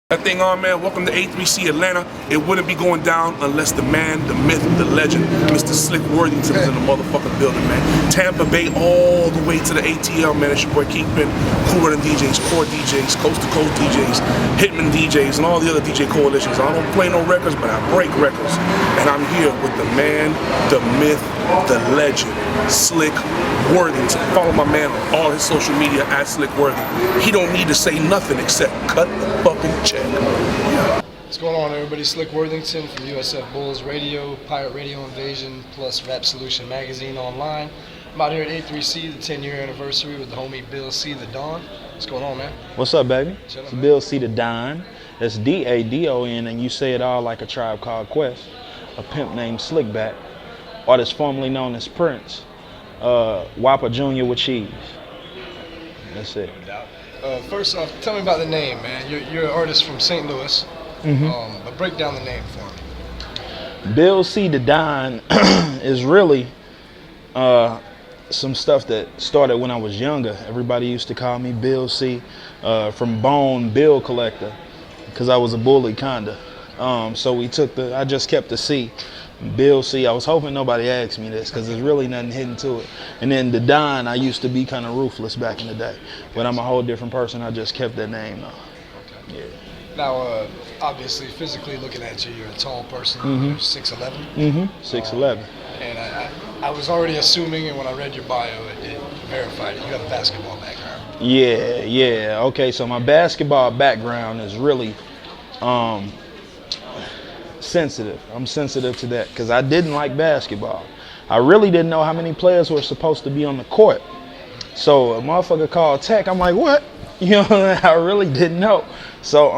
That thing on, man. Welcome to A3c Atlanta. It wouldn't be going down unless the man, the myth, the legend, Mr. Slick Worthington is in the motherfucking building, man. Tampa Bay all the way to the ATL, man. It's your boy Kingpin, Cool Running DJs, Core DJs, Coast to Coast DJs, Hitman DJs, and all the other DJ coalitions. I don't play no records, but I break records. And I'm here with the man, the myth, the legend, Slick Worthington. Follow my man on all his social media at Slick Worthington. He don't need to say nothing except cut the fucking check. What's going on, everybody? Slick Worthington from USF Bulls Radio, Pirate Radio Invasion, plus Rap Solution Magazine online. I'm out here at A3c, the 10-year anniversary with the homie Bill C. the Don. What's going on, man? What's up, baby? Chilling, It's man. Bill C. the Don. That's D-A-D-O-N, and you say it all like a Tribe Called Quest. A pimp named Slickback, artist formerly known as Prince, Whopper Jr. with cheese. That's it. First off, tell me about the name, man. You're an artist from St. Louis, but break down the name for me. Bill C. the Don is really some stuff that started when I was younger. Everybody used to call me Bill C. From Bone Bill Collector, because I was a bully, kinda. So I just kept the C. Bill C. I was hoping nobody asked me this because there's really nothing hidden to it. And then the Don, I used to be kind of ruthless back in the day. But I'm a whole different person. I just kept that name though. Okay. Yeah. Now, obviously, physically looking at you, you're a tall person. You're 6'11". 6'11". And I was already assuming, and when I read your bio, it verified it. You have a basketball background. Yeah. Okay, so my basketball background is really sensitive. I'm sensitive to that because I didn't like basketball. I really didn't know how many players were supposed to be on the court. So a motherfucker called Tech. I'm like, what? You know, I really didn't know. So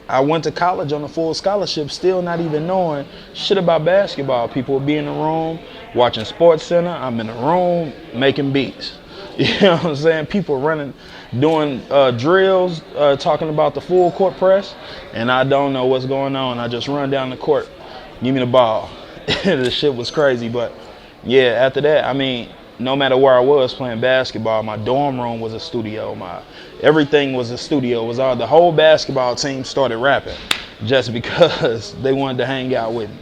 I went to college on a full scholarship, still not even knowing shit about basketball. People would be in the room watching Sports Center. I'm in the room making beats. You know what I'm saying? People running, doing drills, talking about the full court press, and I don't know what's going on. I just run down the court, give me the ball. The shit was crazy, but yeah, after that, I mean, no matter where I was playing basketball, my dorm room was a studio. Everything was a studio. It was all, the whole basketball team started rapping just because they wanted to hang out with me.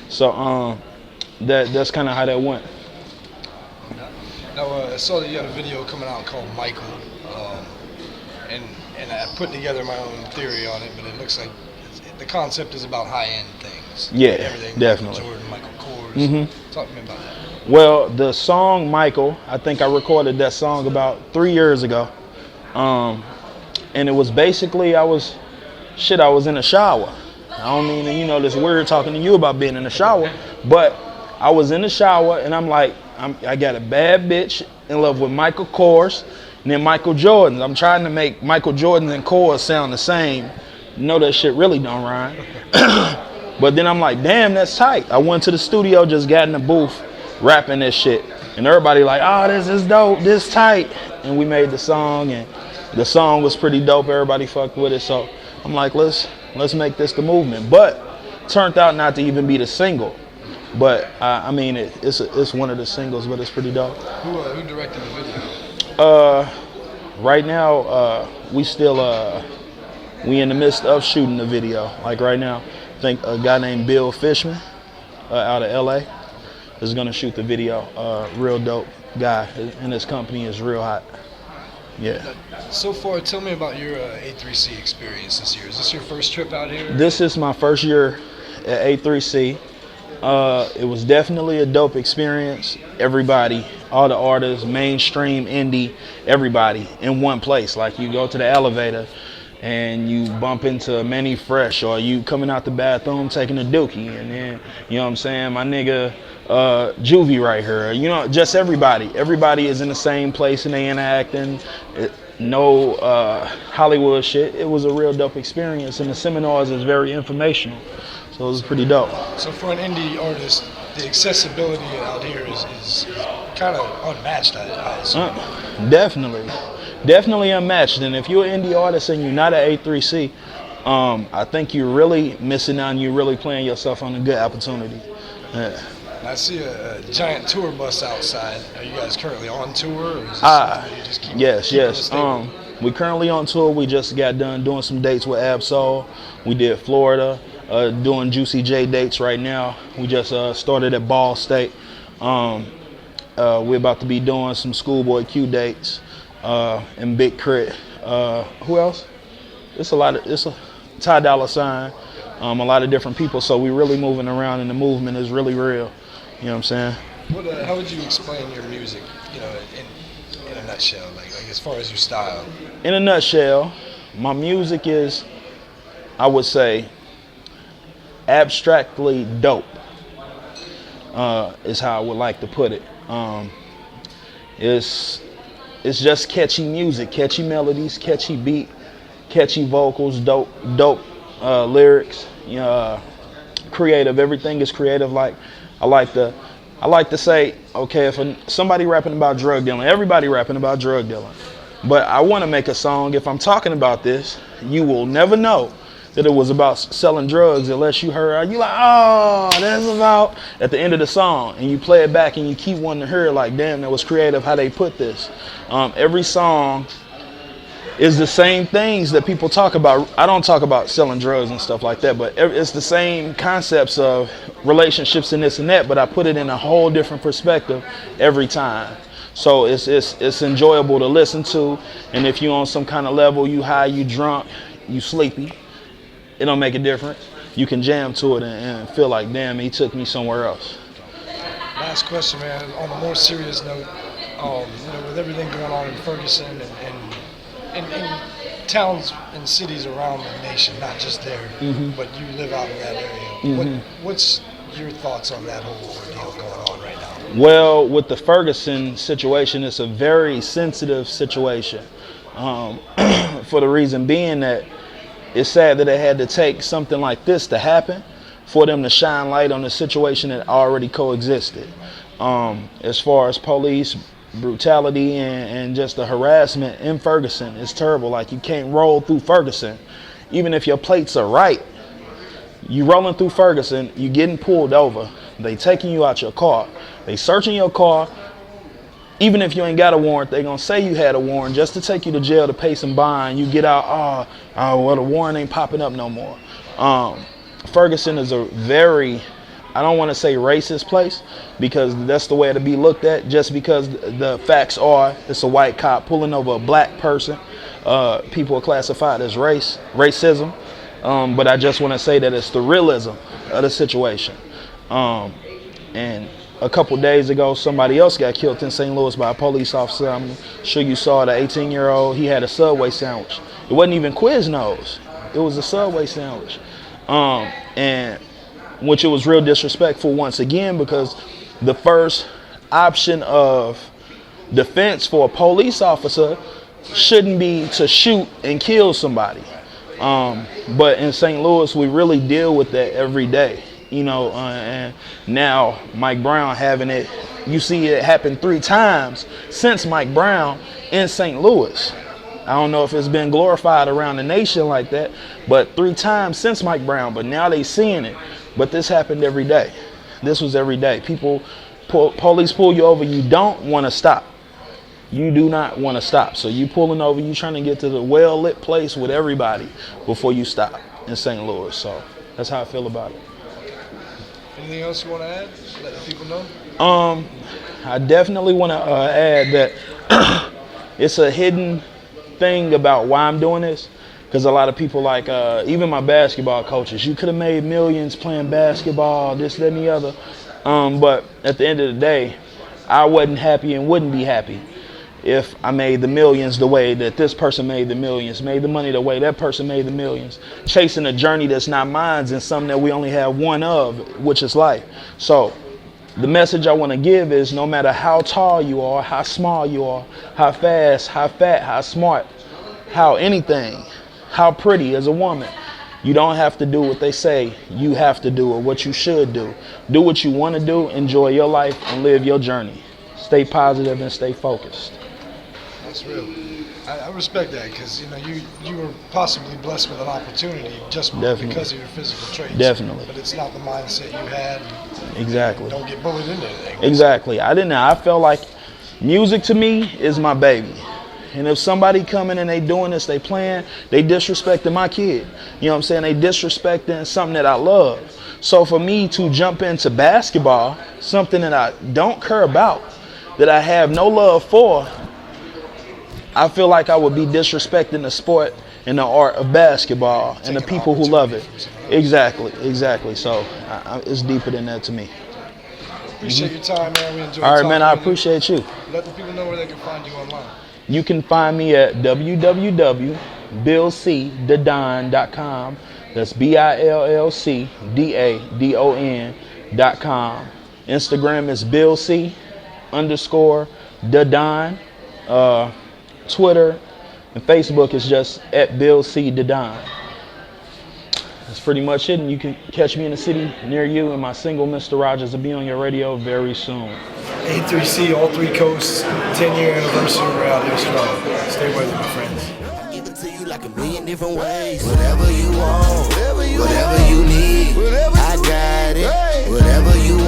So that's kind of how that went. Now, I saw that you had a video coming out called Michael, and I put together my own theory on it, but it looks like the concept is about high-end things. Yeah, everything, definitely. Michael Jordan, Michael Kors. Talk to me about that. Well, the song Michael, I think I recorded that song about 3 years ago, and it was basically I was in a shower. I don't mean, this weird talking to you about being in the shower, but I was in the shower and I'm like, I got a bad bitch in love with Michael Kors and then Michael Jordan. I'm trying to make Michael Jordan and Kors sound the same. You know that shit really don't rhyme. But then I'm like, damn, that's tight. I went to the studio, just got in the booth, rapping this shit. And everybody like, oh, this is dope, this tight. And we made the song, and the song was pretty dope. Everybody fucked with it. So I'm like, let's make this the movement. But turned out not to even be the single. But I mean, it's one of the singles, but it's pretty dope. Who directed the video? Right now, we in the midst of shooting the video. Like right now, I think a guy named Bill Fishman out of LA is gonna shoot the video. Real dope guy, and his company is real hot. Yeah. So far, tell me about your A3c experience this year. Is this your first trip out here? This is my first year at A3c. It was definitely a dope experience. Everybody, all the artists, mainstream, indie, everybody in one place. Like you go to the elevator and you bump into Manny Fresh, or you coming out the bathroom taking a dookie, and then, you know what I'm saying, my nigga Juvie right here. Just everybody. Everybody is in the same place and they interacting. No Hollywood shit. It was a real dope experience, and the seminars is very informational. So it was pretty dope. So for an indie artist, the accessibility out here is kind of unmatched, I assume. Definitely unmatched. And if you're an indie artist and you're not at A3c, I think you're really missing out, and you're really playing yourself on a good opportunity. Yeah. I see a giant tour bus outside. Are you guys currently on tour? Or is this you just keep Yes. it stable? We currently on tour. We just got done doing some dates with Absol. We did Florida, doing Juicy J dates right now. We just started at Ball State. We're about to be doing some Schoolboy Q dates and Big Crit. Who else? It's a Ty Dolla $ign. A lot of different people. So we really moving around, and the movement is really real. You know what I'm saying? How would you explain your music, you know, in a nutshell, like as far as your style? In a nutshell, my music is, I would say, abstractly dope. Is how I would like to put it. It's just catchy music, catchy melodies, catchy beat, catchy vocals, dope lyrics. Creative. Everything is creative. Like I like to say, okay, if somebody rapping about drug dealing, everybody rapping about drug dealing, but I want to make a song. If I'm talking about this, you will never know that it was about selling drugs unless you heard, you like, oh, that's about, at the end of the song, and you play it back and you keep wanting to hear it, like, damn, that was creative how they put this. Every song is the same things that people talk about. I don't talk about selling drugs and stuff like that, but it's the same concepts of relationships and this and that, but I put it in a whole different perspective every time. So it's enjoyable to listen to, and if you're on some kind of level, you high, you drunk, you sleepy, it don't make a difference. You can jam to it and feel like, damn, he took me somewhere else. Last question, man. On a more serious note, with everything going on in Ferguson and towns and cities around the nation, not just there, but you live out in that area. What's your thoughts on that whole ordeal going on right now? Well, with the Ferguson situation, it's a very sensitive situation. For the reason being that it's sad that it had to take something like this to happen for them to shine light on a situation that already coexisted. As far as police brutality and just the harassment in Ferguson, it's terrible. Like, you can't roll through Ferguson. Even if your plates are right, you rolling through Ferguson, you getting pulled over, they taking you out your car, they searching your car. Even if you ain't got a warrant, they gonna say you had a warrant just to take you to jail to pay some bond. You get out, well, the warrant ain't popping up no more. Ferguson is a very, I don't want to say racist place, because that's the way it'll be looked at, just because the facts are it's a white cop pulling over a black person. People are classified as racism. But I just want to say that it's the realism of the situation. And a couple days ago, somebody else got killed in St. Louis by a police officer. I'm sure you saw the 18-year-old. He had a Subway sandwich. It wasn't even Quiznos. It was a Subway sandwich. And which it was real disrespectful once again, because the first option of defense for a police officer shouldn't be to shoot and kill somebody. But in St. Louis, we really deal with that every day. And now Mike Brown having it, you see it happen 3 times since Mike Brown in St. Louis. I don't know if it's been glorified around the nation like that, but 3 times since Mike Brown, but now they seeing it. But this happened every day. This was every day. Police pull you over, you don't want to stop. You do not want to stop. So you pulling over, you trying to get to the well-lit place with everybody before you stop in St. Louis. So that's how I feel about it. Anything else you want to add? Let the people know. I definitely want to add that it's a hidden thing about why I'm doing this, because a lot of people, like even my basketball coaches, you could have made millions playing basketball, this, that, and the other. But at the end of the day, I wasn't happy and wouldn't be happy if I made the millions the way that this person made the millions, made the money the way that person made the millions, chasing a journey that's not mine and something that we only have one of, which is life. So the message I want to give is, no matter how tall you are, how small you are, how fast, how fat, how smart, how anything, how pretty as a woman, you don't have to do what they say you have to do or what you should do. Do what you want to do, enjoy your life, and live your journey. Stay positive and stay focused. That's real. I respect that, because you were possibly blessed with an opportunity just because of your physical traits. Definitely. But it's not the mindset you had. Exactly. Don't get bullied into anything. Exactly. I felt like music to me is my baby. And if somebody coming and they doing this, they playing, they disrespecting my kid. You know what I'm saying? They disrespecting something that I love. So for me to jump into basketball, something that I don't care about, that I have no love for, I feel like I would be disrespecting the sport and the art of basketball and the people who love it. Exactly. So it's deeper than that to me. Appreciate your time, man. We enjoyed All right, man, I talking to you. appreciate you. Let the people know where they can find you online. You can find me at www.billcdadon.com. That's BILLCDADON.com. Instagram is BillC_Dadon. Twitter and Facebook is just at BillCDadon. That's pretty much it. And you can catch me in the city near you, and my single, Mr. Rogers, will be on your radio very soon. A3c, all three coasts, 10-year anniversary. We're out here strong. Stay with me, my friends. Give it to you like a million different ways. Whatever you want, whatever you need, I got it. Whatever you